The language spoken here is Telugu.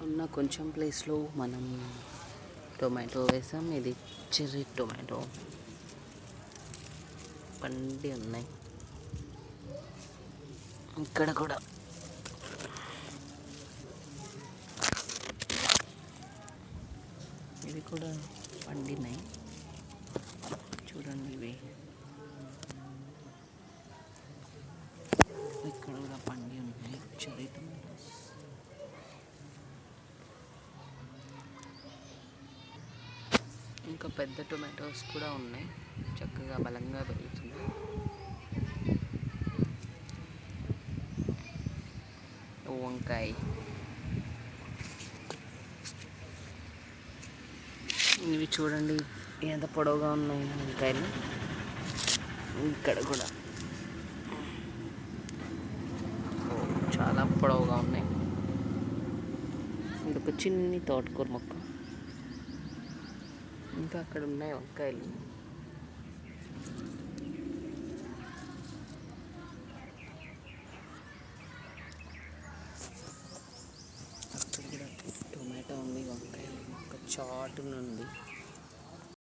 ఉన్న కొంచెం ప్లేస్లో మనం టొమాటో వేసాం. ఇది చెర్రీ టొమాటో పండి ఉన్నాయి. ఇక్కడ కూడా ఇవి కూడా పండినాయి. చూడండి, ఇవి ఇక్కడ కూడా పండి ఉన్నాయి చెర్రీ టొమాటోస్. ఇంకా పెద్ద టొమాటోస్ కూడా ఉన్నాయి, చక్కగా బలంగా పెరుగుతున్నాయి. వంకాయ, ఇవి చూడండి ఎంత పొడవుగా ఉన్నాయి వంకాయలు. ఇక్కడ కూడా చాలా పొడవుగా ఉన్నాయి. ఇంకొక చిన్ని తోటకూర మొక్క. ఇంకా అక్కడ ఉన్నాయి వంకాయలు. అక్కడ కూడా టొమాటో ఉంది, వంకాయ మొక్క చాటునుంది.